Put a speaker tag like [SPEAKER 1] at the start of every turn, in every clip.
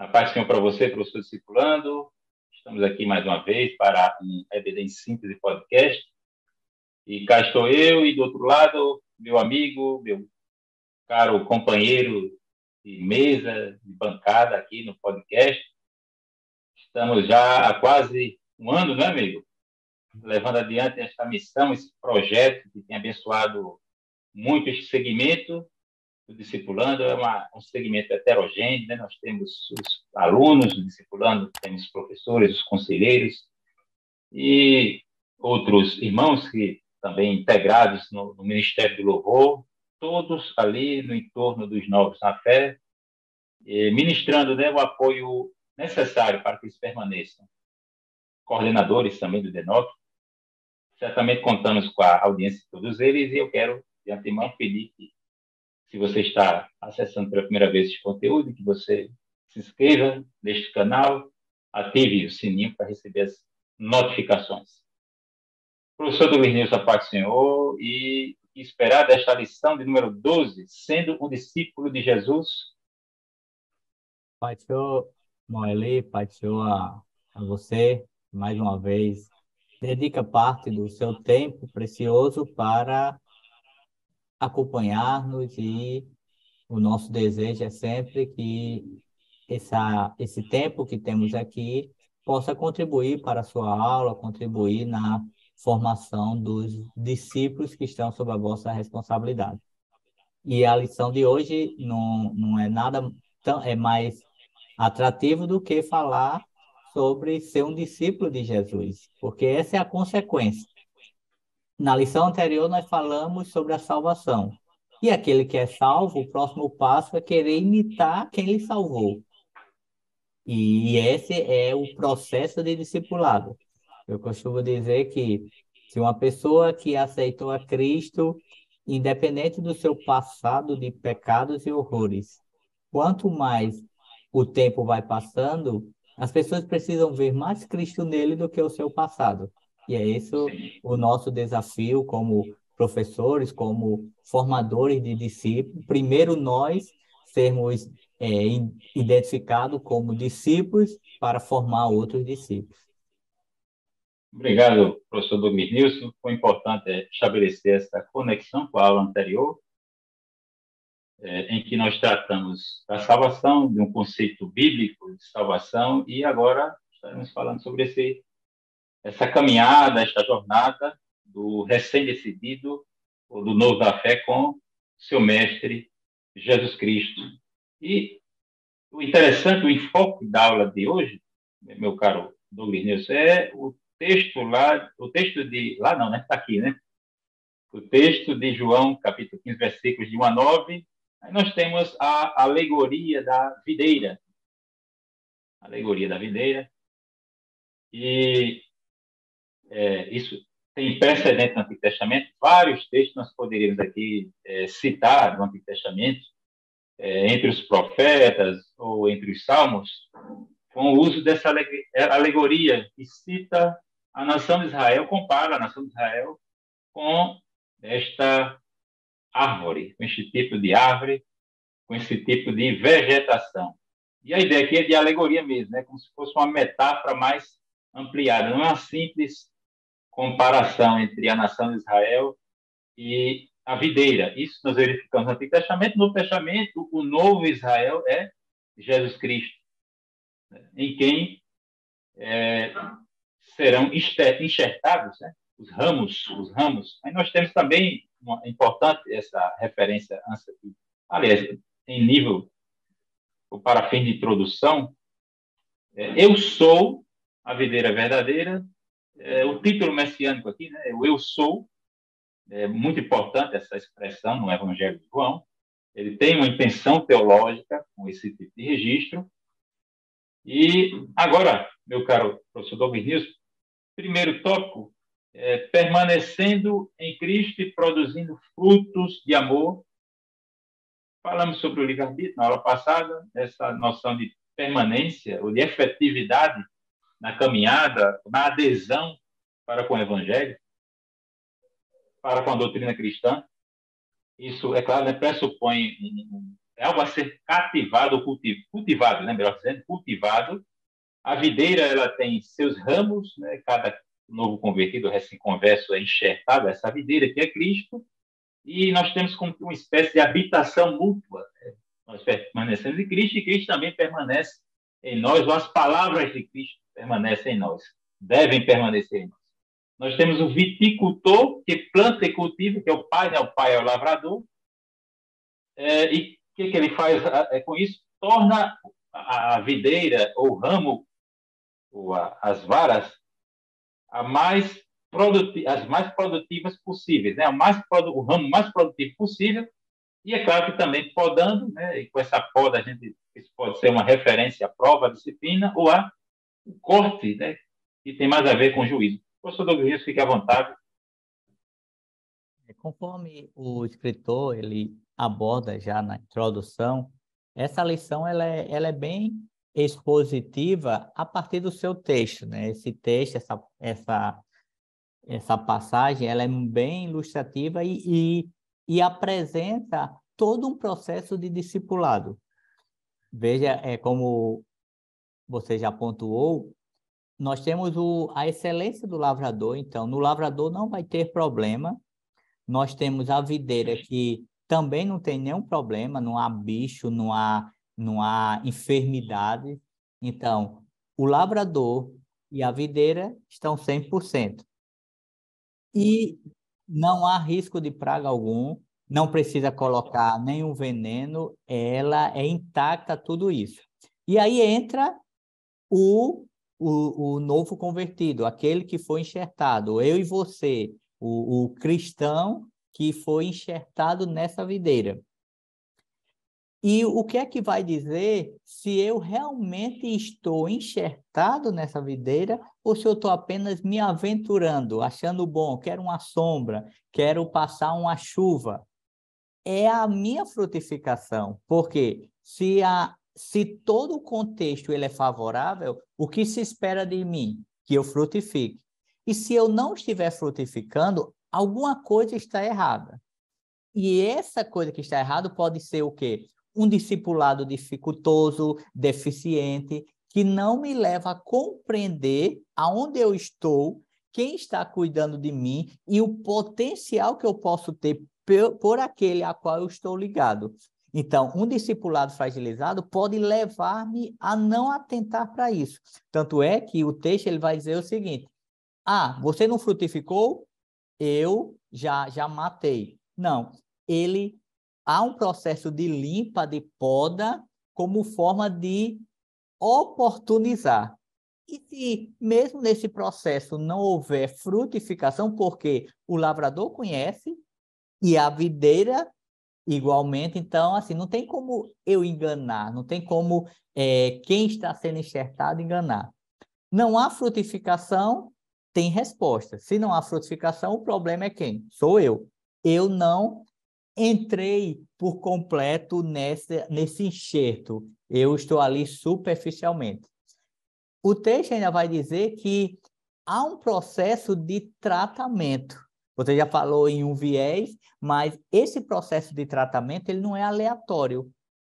[SPEAKER 1] A paz do Senhor para você, professor discipulando. Estamos aqui mais uma vez para um EBD em Síntese Podcast. E cá estou eu e do outro lado, meu amigo, meu caro companheiro de mesa, de bancada aqui no podcast. Estamos já há quase um ano, não é, amigo? Levando adiante esta missão, esse projeto que tem abençoado muito este segmento. O discipulando é um segmento heterogêneo, né? Nós temos os alunos do discipulando, temos os professores, os conselheiros e outros irmãos que também integrados no Ministério do Louvor, todos ali no entorno dos novos na fé, ministrando, né, o apoio necessário para que eles permaneçam. Coordenadores também do DENOC, certamente contamos com a audiência de todos eles e eu quero, de antemão, pedir que, se você está acessando pela primeira vez este conteúdo, que você se inscreva neste canal, ative o sininho para receber as notificações. Professor Douglas Nilson, a paz do Senhor, e esperar desta lição de número 12, sendo um discípulo de Jesus.
[SPEAKER 2] Pai do Senhor, Moeli, Pai do Senhor, a você, mais uma vez, dedica parte do seu tempo precioso para acompanhar-nos e o nosso desejo é sempre que esse tempo que temos aqui possa contribuir para a sua aula, contribuir na formação dos discípulos que estão sob a vossa responsabilidade. E a lição de hoje não é nada tão, é mais atrativo do que falar sobre ser um discípulo de Jesus, porque essa é a consequência. Na lição anterior, nós falamos sobre a salvação. E aquele que é salvo, o próximo passo é querer imitar quem lhe salvou. E esse é o processo de discipulado. Eu costumo dizer que se uma pessoa que aceitou a Cristo, independente do seu passado de pecados e horrores, quanto mais o tempo vai passando, as pessoas precisam ver mais Cristo nele do que o seu passado. E é isso
[SPEAKER 1] Sim.
[SPEAKER 2] o nosso desafio como professores, como formadores de discípulos. Primeiro nós sermos identificados como discípulos para formar outros discípulos.
[SPEAKER 1] Obrigado, professor Douglas Nilson. Foi importante estabelecer essa conexão com a aula anterior, em que nós tratamos da salvação, de um conceito bíblico de salvação, e agora estaremos falando sobre essa caminhada, esta jornada do recém-decidido, ou do novo da fé com seu mestre, Jesus Cristo. E o interessante, o enfoque da aula de hoje, meu caro Douglas Nilson, é o texto lá, o texto de, lá não, né? Está aqui, né? O texto de João, capítulo 15, versículos de 1 a 9. Aí nós temos a alegoria da videira. Alegoria da videira. E isso tem precedente no Antigo Testamento. Vários textos nós poderíamos aqui citar do Antigo Testamento, entre os profetas ou entre os salmos, com o uso dessa alegoria que cita a nação de Israel, compara a nação de Israel com esta árvore, com este tipo de árvore, com esse tipo de vegetação. E a ideia aqui é de alegoria mesmo, né? Como se fosse uma metáfora mais ampliada, não é uma simples comparação entre a nação de Israel e a videira. Isso nós verificamos no Antigo Testamento. No Novo Testamento, o novo Israel é Jesus Cristo, em quem serão enxertados, né? Os ramos. Aí nós temos também uma importante essa referência aqui. Aliás, em nível, para fim de introdução, eu sou a videira verdadeira, o título messiânico aqui, né? O eu sou, é muito importante essa expressão no Evangelho de João. Ele tem uma intenção teológica com esse tipo de registro. E agora, meu caro professor Douglas Nilson, primeiro tópico, permanecendo em Cristo e produzindo frutos de amor. Falamos sobre o livre-arbítrio na aula passada, essa noção de permanência ou de efetividade na caminhada, na adesão para com o Evangelho, para com a doutrina cristã. Isso, é claro, né, pressupõe é algo a ser cativado ou cultivado, né? Melhor dizendo, cultivado. A videira, ela tem seus ramos, né? Cada novo convertido, recém-converso, é enxertado essa videira que é Cristo, e nós temos como uma espécie de habitação mútua. Nós permanecemos em Cristo e Cristo também permanece em nós, ou as palavras de Cristo permanecem em nós, devem permanecer em nós. Nós temos o viticultor, que planta e cultiva, que é o pai, né? O pai é o lavrador, e o que ele faz com isso? Torna a videira, ou o ramo, ou as varas, as mais produtivas possíveis, né? O ramo mais produtivo possível. E é claro que também podando, né? E com essa poda, isso pode ser uma referência à prova, à disciplina, ou o corte, né? Que tem mais a ver com o juízo. Professor Douglas Dias, fique à vontade.
[SPEAKER 2] Conforme o escritor ele aborda já na introdução, essa lição ela é bem expositiva a partir do seu texto, né? Esse texto, essa passagem, ela é bem ilustrativa e apresenta todo um processo de discipulado. Veja, como você já pontuou, nós temos a excelência do lavrador, então, no lavrador não vai ter problema. Nós temos a videira que também não tem nenhum problema, não há bicho, não há enfermidade. Então, o lavrador e a videira estão 100%. E não há risco de praga algum, não precisa colocar nenhum veneno, ela é intacta, tudo isso. E aí entra o novo convertido, aquele que foi enxertado, eu e você, o cristão que foi enxertado nessa videira. E o que é que vai dizer se eu realmente estou enxertado nessa videira ou se eu estou apenas me aventurando, achando bom, quero uma sombra, quero passar uma chuva? É a minha frutificação, porque se todo o contexto ele é favorável, o que se espera de mim? Que eu frutifique. E se eu não estiver frutificando, alguma coisa está errada. E essa coisa que está errada pode ser o quê? Um discipulado dificultoso, deficiente, que não me leva a compreender aonde eu estou, quem está cuidando de mim e o potencial que eu posso ter por aquele a qual eu estou ligado. Então, um discipulado fragilizado pode levar-me a não atentar para isso. Tanto é que o texto ele vai dizer o seguinte: você não frutificou? Eu já matei. Não, há um processo de limpa, de poda, como forma de oportunizar. E se mesmo nesse processo não houver frutificação, porque o lavrador conhece e a videira igualmente, então, assim, não tem como eu enganar, não tem como quem está sendo enxertado enganar. Não há frutificação, tem resposta. Se não há frutificação, o problema é quem? Sou eu. Eu não entrei por completo nesse enxerto. Eu estou ali superficialmente. O texto ainda vai dizer que há um processo de tratamento. Você já falou em um viés, mas esse processo de tratamento ele não é aleatório.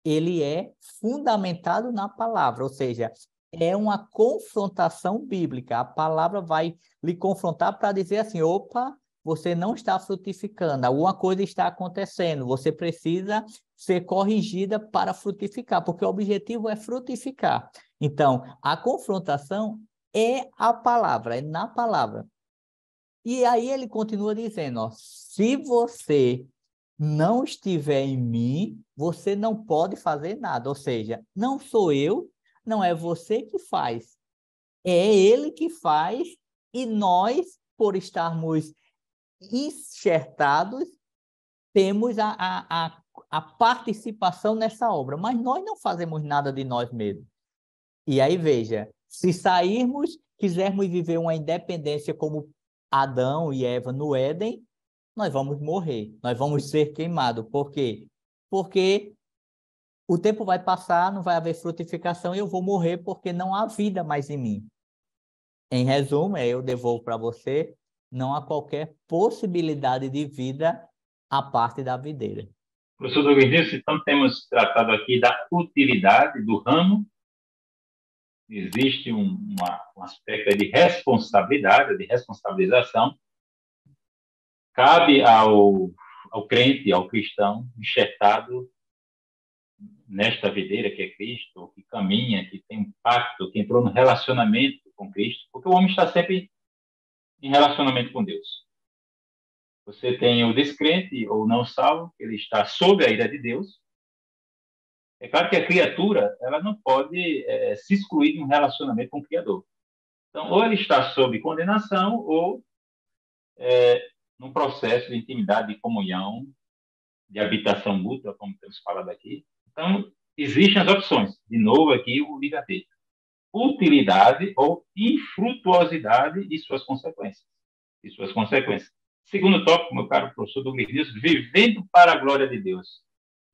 [SPEAKER 2] Ele é fundamentado na palavra, ou seja, é uma confrontação bíblica. A palavra vai lhe confrontar para dizer assim: opa, você não está frutificando, alguma coisa está acontecendo, você precisa ser corrigida para frutificar, porque o objetivo é frutificar. Então, a confrontação é a palavra, é na palavra. E aí ele continua dizendo, se você não estiver em mim, você não pode fazer nada. Ou seja, não sou eu, não é você que faz, é ele que faz, e nós, por estarmos enxertados, temos a participação nessa obra, mas nós não fazemos nada de nós mesmos. E aí, veja, se sairmos, quisermos viver uma independência como Adão e Eva no Éden, nós vamos morrer, nós vamos ser queimados. Por quê? Porque o tempo vai passar, não vai haver frutificação e eu vou morrer porque não há vida mais em mim. Em resumo, eu devolvo para você, não há qualquer possibilidade de vida à parte da videira.
[SPEAKER 1] Professor Douglas Nilson, então temos tratado aqui da utilidade do ramo. Existe um aspecto de responsabilidade, de responsabilização. Cabe ao crente, ao cristão, enxertado nesta videira que é Cristo, que caminha, que tem um pacto, que entrou no relacionamento com Cristo, porque o homem está sempre em relacionamento com Deus. Você tem o descrente ou não salvo, ele está sob a ira de Deus. É claro que a criatura ela não pode se excluir de um relacionamento com o Criador. Então, ou ele está sob condenação, ou num processo de intimidade, de comunhão, de habitação mútua, como temos falado aqui. Então, existem as opções. De novo, aqui o livre-arbítrio. Utilidade ou infrutuosidade e suas consequências. Segundo tópico, meu caro professor Douglas Nilson, vivendo para a glória de Deus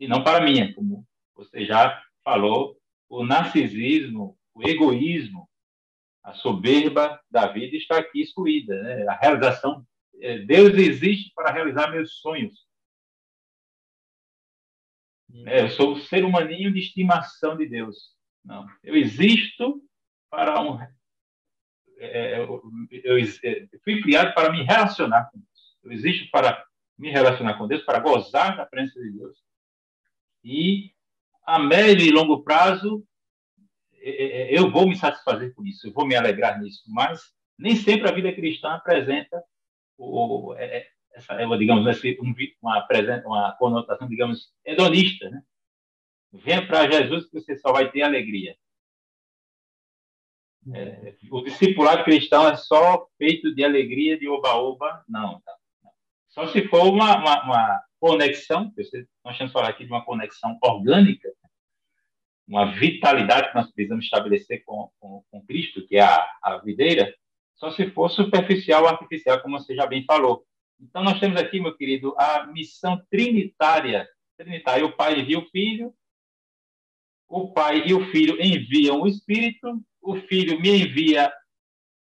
[SPEAKER 1] e não para a minha, como você já falou, o narcisismo, o egoísmo, a soberba da vida está aqui excluída, né? A realização, Deus existe para realizar meus sonhos. Eu sou o ser humaninho de estimação de Deus. Não, eu existo para eu fui criado para me relacionar com Deus. Eu existo para me relacionar com Deus, para gozar da presença de Deus. E a médio e longo prazo, eu vou me satisfazer com isso, eu vou me alegrar nisso. Mas nem sempre a vida cristã apresenta digamos assim, uma conotação, digamos, hedonista, né? Venha para Jesus que você só vai ter alegria. O discipulado cristão é só feito de alegria, de oba-oba? Não. Só se for uma conexão, nós temos que falar aqui de uma conexão orgânica, uma vitalidade que nós precisamos estabelecer com Cristo, que é a videira, só se for superficial ou artificial, como você já bem falou. Então, nós temos aqui, meu querido, a missão trinitária. O Pai envia o Filho, o Pai e o Filho enviam o Espírito, o Filho me envia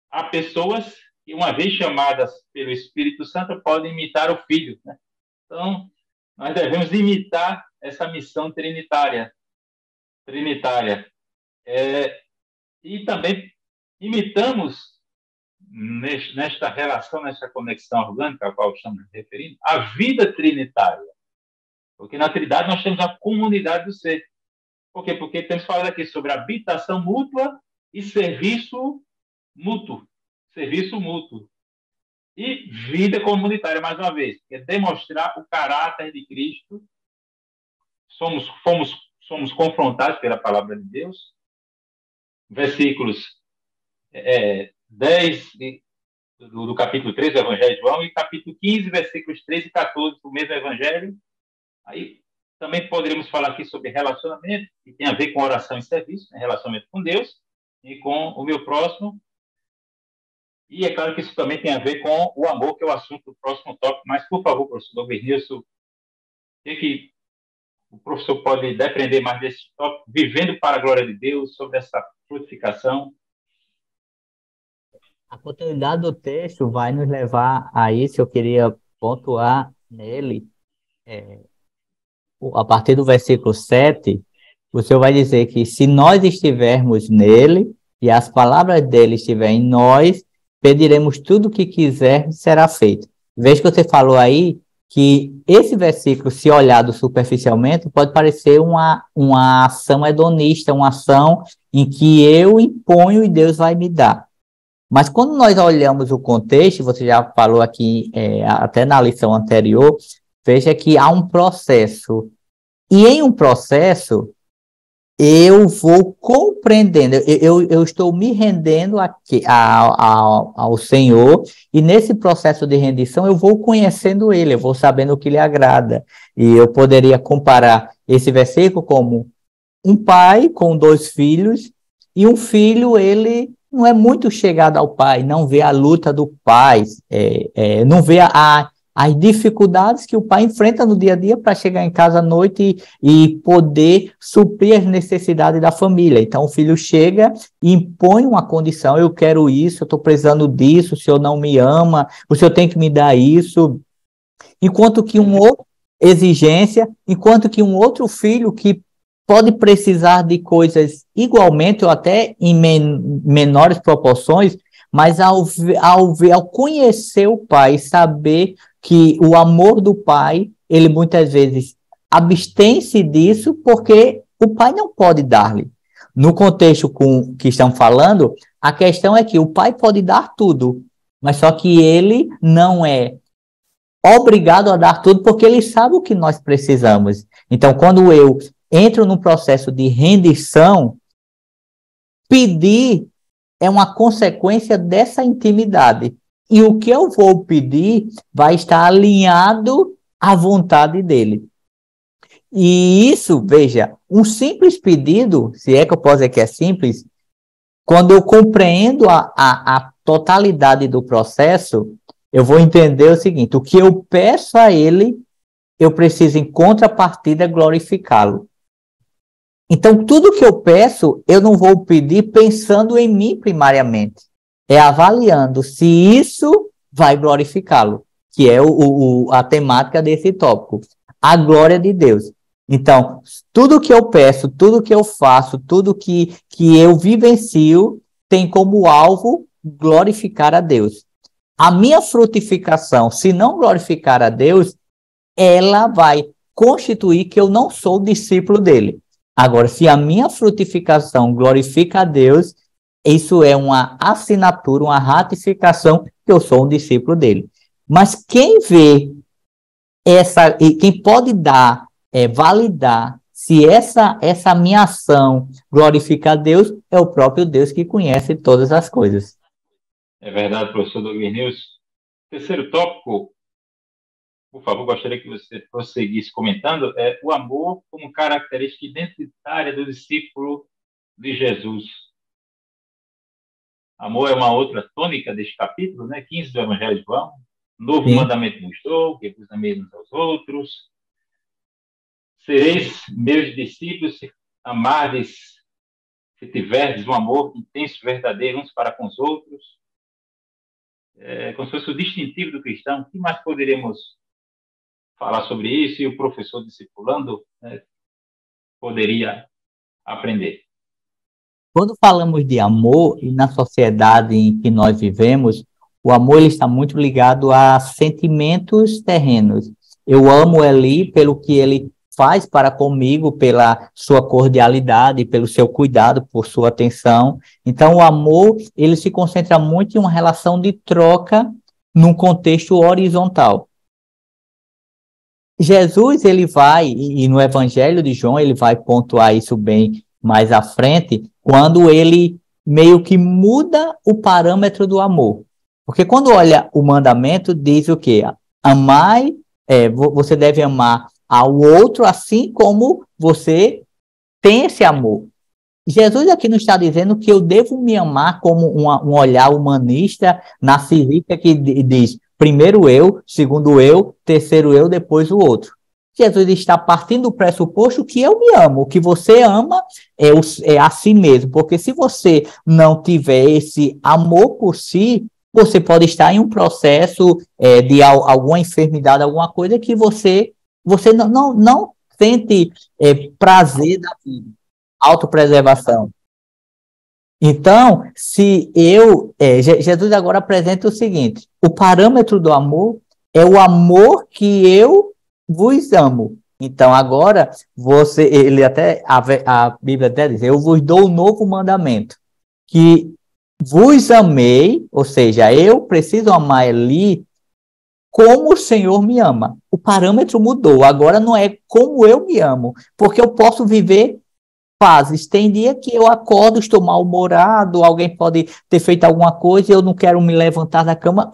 [SPEAKER 1] a pessoas que, uma vez chamadas pelo Espírito Santo, podem imitar o Filho, né? Então, nós devemos imitar essa missão trinitária. E também imitamos, nesta relação, nesta conexão orgânica a qual estamos nos referindo, a vida trinitária. Porque na Trindade nós temos a comunidade do ser. Por quê? Porque temos falado aqui sobre habitação mútua e serviço mútuo. E vida comunitária, mais uma vez, que é demonstrar o caráter de Cristo. Somos confrontados pela palavra de Deus. Versículos 10 do capítulo 3 do Evangelho de João e capítulo 15, versículos 13 e 14 do mesmo Evangelho. Aí também poderíamos falar aqui sobre relacionamento, que tem a ver com oração e serviço, né? Relacionamento com Deus e com o meu próximo. E é claro que isso também tem a ver com o amor, que é o assunto do próximo tópico. Mas, por favor, professor Douglas Nilson, o que o professor pode depreender mais desse tópico, vivendo para a glória de Deus, sobre essa frutificação?
[SPEAKER 2] A continuidade do texto vai nos levar a isso. Eu queria pontuar nele, a partir do versículo 7, o Senhor vai dizer que se nós estivermos nele e as palavras dele estiverem em nós, pediremos tudo o que quiser, será feito. Veja que você falou aí que esse versículo, se olhado superficialmente, pode parecer uma ação hedonista, uma ação em que eu imponho e Deus vai me dar. Mas quando nós olhamos o contexto, você já falou aqui, até na lição anterior, veja que há um processo. E em um processo, eu vou compreendendo, eu estou me rendendo aqui ao Senhor, e nesse processo de rendição eu vou conhecendo Ele, eu vou sabendo o que lhe agrada. E eu poderia comparar esse versículo como um pai com 2 filhos, e um filho, ele não é muito chegado ao pai, não vê a luta do pai, não vê as dificuldades que o pai enfrenta no dia a dia para chegar em casa à noite e poder suprir as necessidades da família. Então, o filho chega e impõe uma condição: eu quero isso, eu estou precisando disso, o senhor não me ama, o senhor tem que me dar isso. Enquanto que um outro exigência, enquanto que um outro filho que pode precisar de coisas igualmente ou até em menores proporções, mas ao conhecer o pai, saber que o amor do pai, ele muitas vezes abstém-se disso porque o pai não pode dar-lhe. No contexto que estamos falando, a questão é que o pai pode dar tudo, mas só que ele não é obrigado a dar tudo porque ele sabe o que nós precisamos. Então, quando eu entro num processo de rendição, pedir é uma consequência dessa intimidade. E o que eu vou pedir vai estar alinhado à vontade dele. E isso, veja, um simples pedido, se é que eu posso dizer que é simples, quando eu compreendo a totalidade do processo, eu vou entender o seguinte: o que eu peço a ele, eu preciso, em contrapartida, glorificá-lo. Então, tudo que eu peço, eu não vou pedir pensando em mim primariamente. É avaliando se isso vai glorificá-lo, que é a temática desse tópico, a glória de Deus. Então, tudo que eu peço, tudo que eu faço, tudo que eu vivencio, tem como alvo glorificar a Deus. A minha frutificação, se não glorificar a Deus, ela vai constituir que eu não sou discípulo dele. Agora, se a minha frutificação glorifica a Deus, isso é uma assinatura, uma ratificação que eu sou um discípulo dele. Mas quem vê quem pode validar se essa minha ação glorifica a Deus, é o próprio Deus que conhece todas as coisas.
[SPEAKER 1] É verdade, professor Douglas News. Terceiro tópico, por favor, gostaria que você prosseguisse comentando, é o amor como característica identitária do discípulo de Jesus. Amor é uma outra tônica deste capítulo, né? 15 do Evangelho de João. Novo mandamento nos dou, que vos ameis uns aos outros. Sereis meus discípulos se amardes, se tiverdes um amor intenso, verdadeiro, uns para com os outros. Como se fosse o distintivo do cristão. O que mais poderíamos falar sobre isso? E o professor discipulando, né, poderia aprender.
[SPEAKER 2] Quando falamos de amor, e na sociedade em que nós vivemos, o amor ele está muito ligado a sentimentos terrenos. Eu amo ele pelo que ele faz para comigo, pela sua cordialidade, pelo seu cuidado, por sua atenção. Então, o amor, ele se concentra muito em uma relação de troca num contexto horizontal. Jesus, ele vai, e no Evangelho de João, ele vai pontuar isso bem mais à frente, quando ele meio que muda o parâmetro do amor. Porque quando olha o mandamento, diz o quê? Amai, você deve amar ao outro assim como você tem esse amor. Jesus aqui não está dizendo que eu devo me amar como um olhar humanista, narcisista, que diz primeiro eu, segundo eu, terceiro eu, depois o outro. Jesus está partindo do pressuposto que eu me amo, o que você ama é a si mesmo, porque se você não tiver esse amor por si, você pode estar em um processo de alguma enfermidade, alguma coisa que você não sente prazer da vida, autopreservação. Então, se Jesus agora apresenta o seguinte: o parâmetro do amor é o amor que eu vos amo. Então, agora, a Bíblia até diz, eu vos dou um novo mandamento, que vos amei, ou seja, eu preciso amar ele como o Senhor me ama. O parâmetro mudou, agora não é como eu me amo, porque eu posso viver fases. Tem dia que eu acordo, estou mal-humorado, alguém pode ter feito alguma coisa e eu não quero me levantar da cama.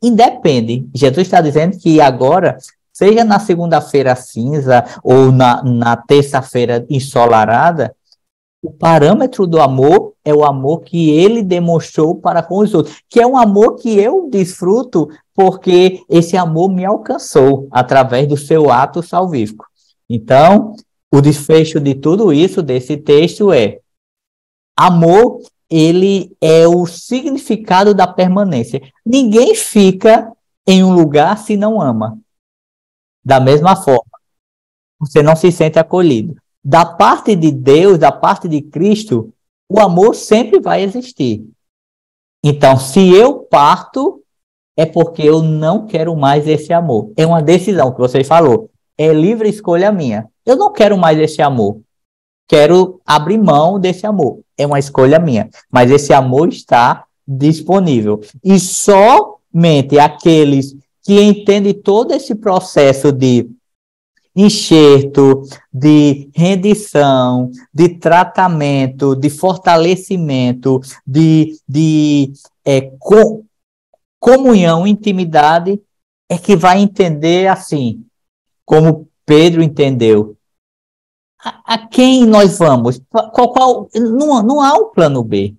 [SPEAKER 2] Independe. Jesus está dizendo que agora, seja na segunda-feira cinza ou na terça-feira ensolarada, o parâmetro do amor é o amor que ele demonstrou para com os outros, que é um amor que eu desfruto porque esse amor me alcançou através do seu ato salvífico. Então, o desfecho de tudo isso, desse texto, é amor, ele é o significado da permanência. Ninguém fica em um lugar se não ama. Da mesma forma, você não se sente acolhido. Da parte de Deus, da parte de Cristo, o amor sempre vai existir. Então, se eu parto, é porque eu não quero mais esse amor. É uma decisão que você falou. É livre escolha minha. Eu não quero mais esse amor. Quero abrir mão desse amor. É uma escolha minha. Mas esse amor está disponível. E somente aqueles que entendem todo esse processo de enxerto, de rendição, de tratamento, de fortalecimento, de comunhão, intimidade, é que vai entender assim, como Pedro entendeu. A quem nós vamos? Não há um plano B.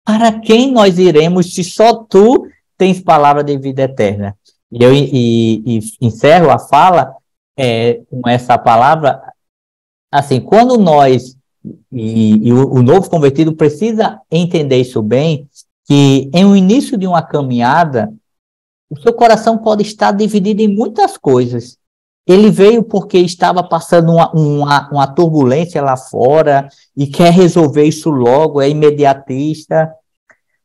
[SPEAKER 2] Para quem nós iremos se só tu tens palavra de vida eterna? E encerro a fala com essa palavra, assim, quando nós, o novo convertido precisa entender isso bem, que em o início de uma caminhada, o seu coração pode estar dividido em muitas coisas. Ele veio porque estava passando uma turbulência lá fora e quer resolver isso logo, é imediatista.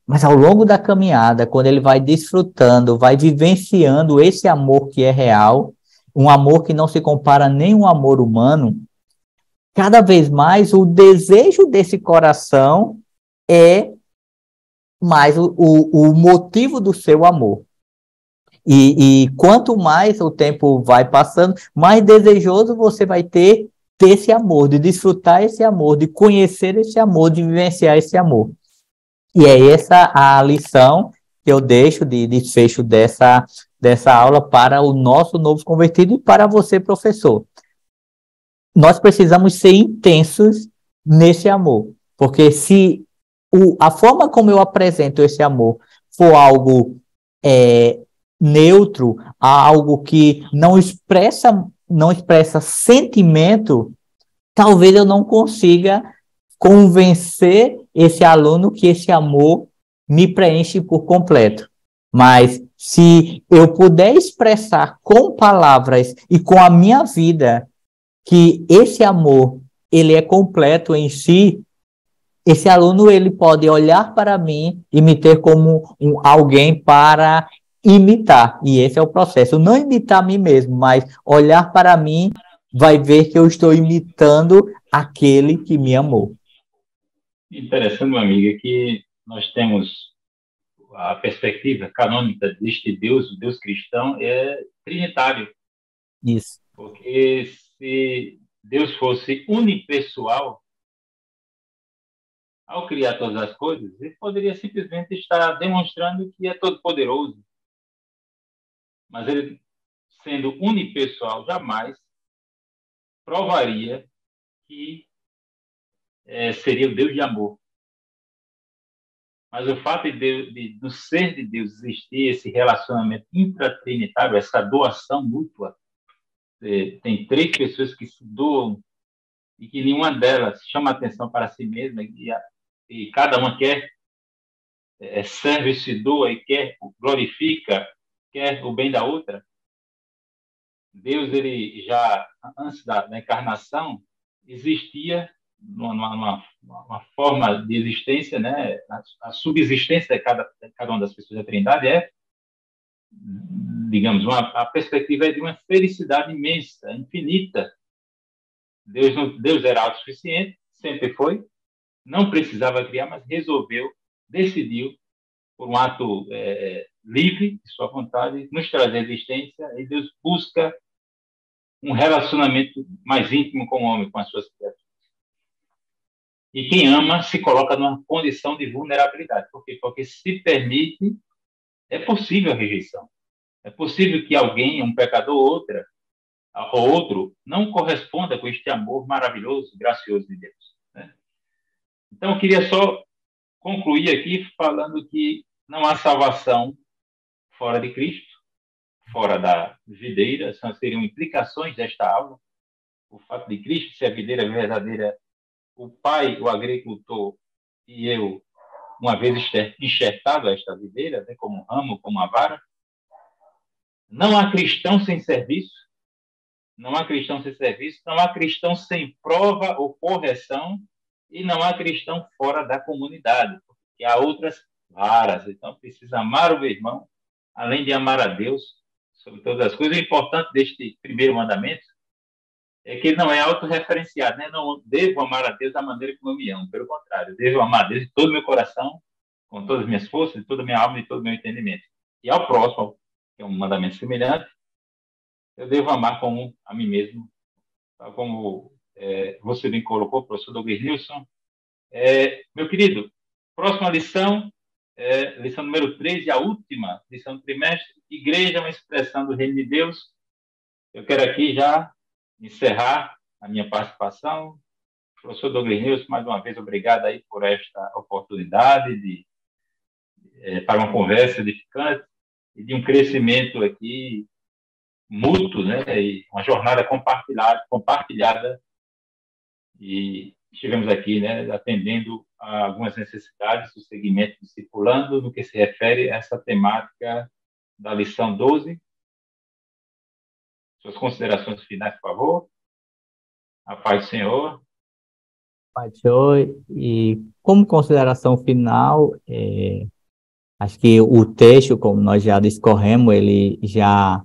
[SPEAKER 2] Mas ao longo da caminhada, quando ele vai desfrutando, vai vivenciando esse amor que é real, um amor que não se compara nem um amor humano, cada vez mais o desejo desse coração é mais o motivo do seu amor. E quanto mais o tempo vai passando, mais desejoso você vai ter esse amor, de desfrutar esse amor, de conhecer esse amor, de vivenciar esse amor. E é essa a lição que eu deixo de desfecho dessa aula para o nosso novo convertido e para você, professor. Nós precisamos ser intensos nesse amor, porque se a forma como eu apresento esse amor for algo neutro, algo que não expressa sentimento, talvez eu não consiga convencer esse aluno que esse amor me preenche por completo. Mas se eu puder expressar com palavras e com a minha vida que esse amor ele é completo em si, esse aluno ele pode olhar para mim e me ter como alguém para imitar. E esse é o processo. Não imitar a mim mesmo, mas olhar para mim, vai ver que eu estou imitando aquele que me amou.
[SPEAKER 1] Interessante, meu amigo, é que nós temos a perspectiva canônica deste Deus, o Deus cristão, é trinitário.
[SPEAKER 2] Isso.
[SPEAKER 1] Porque se Deus fosse unipessoal, ao criar todas as coisas, ele poderia simplesmente estar demonstrando que é todo-poderoso. Mas ele, sendo unipessoal, jamais provaria que seria o Deus de amor. Mas o fato do ser de Deus existir esse relacionamento intratrinitário, essa doação mútua, tem três pessoas que se doam e que nenhuma delas chama atenção para si mesma e cada uma quer serve, se doa e quer glorifica, quer o bem da outra. Deus, ele já antes da encarnação existia numa forma de existência, né? A subsistência de cada uma das pessoas da Trindade digamos, a perspectiva de uma felicidade imensa, infinita. Deus era autossuficiente, sempre foi, não precisava criar, mas decidiu, por um ato livre, de sua vontade, nos trazer a existência, e Deus busca um relacionamento mais íntimo com o homem, com as suas criaturas. E quem ama se coloca numa condição de vulnerabilidade. Por quê? Porque se permite, é possível a rejeição. É possível que alguém, um pecador ou outro, não corresponda com este amor maravilhoso, gracioso de Deus. Né? Então, eu queria só concluir aqui falando que não há salvação fora de Cristo, fora da videira, seriam implicações desta aula. O fato de Cristo ser a videira verdadeira, o pai, o agricultor e eu, uma vez enxertado a esta videira, né, como um ramo, como uma vara. Não há cristão sem serviço, não há cristão sem serviço, não há cristão sem prova ou correção, e não há cristão fora da comunidade, porque há outras varas. Então, precisa amar o meu irmão, além de amar a Deus sobre todas as coisas. O importante deste primeiro mandamento é que ele não é autorreferenciado, né? Não devo amar a Deus da maneira como eu me amo. Pelo contrário, eu devo amar a Deus de todo o meu coração, com todas as minhas forças, de toda a minha alma e de todo o meu entendimento. E ao próximo, que é um mandamento semelhante, eu devo amar como a mim mesmo, tal como você bem colocou, professor Douglas Nilson. Meu querido, próxima lição, lição número 3 e a última lição do trimestre, igreja é uma expressão do reino de Deus. Eu quero aqui já encerrar a minha participação. Professor Douglas Nilson, mais uma vez, obrigado aí por esta oportunidade para uma conversa edificante e de um crescimento aqui mútuo, né? E uma jornada compartilhada e estivemos aqui, né, atendendo a algumas necessidades do segmento discipulando no que se refere a essa temática da lição 12. Suas considerações finais, por favor. A paz do Senhor.
[SPEAKER 2] Pai do Senhor, e como consideração final, acho que o texto, como nós já discorremos, ele já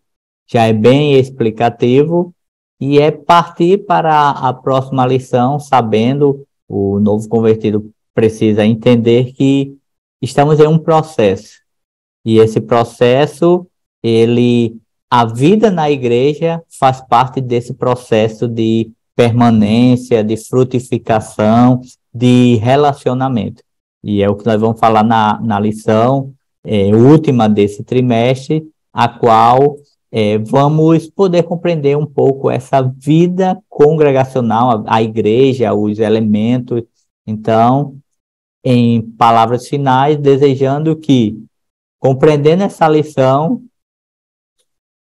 [SPEAKER 2] é bem explicativo e é partir para a próxima lição, sabendo, o novo convertido precisa entender que estamos em um processo. E esse processo, a vida na igreja faz parte desse processo de permanência, de frutificação, de relacionamento. E é o que nós vamos falar na lição última desse trimestre, a qual vamos poder compreender um pouco essa vida congregacional, a igreja, os elementos. Então, em palavras finais, desejando que, compreendendo essa lição,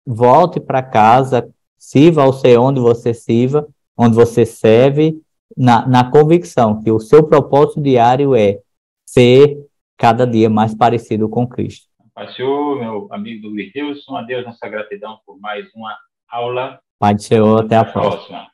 [SPEAKER 2] volte para casa, sirva ao Senhor onde você sirva, onde você serve, na convicção que o seu propósito diário é ser cada dia mais parecido com Cristo.
[SPEAKER 1] Pai do Senhor, meu amigo Douglas Nilson, a Deus nossa gratidão por mais uma aula.
[SPEAKER 2] Pai do Senhor, até a próxima.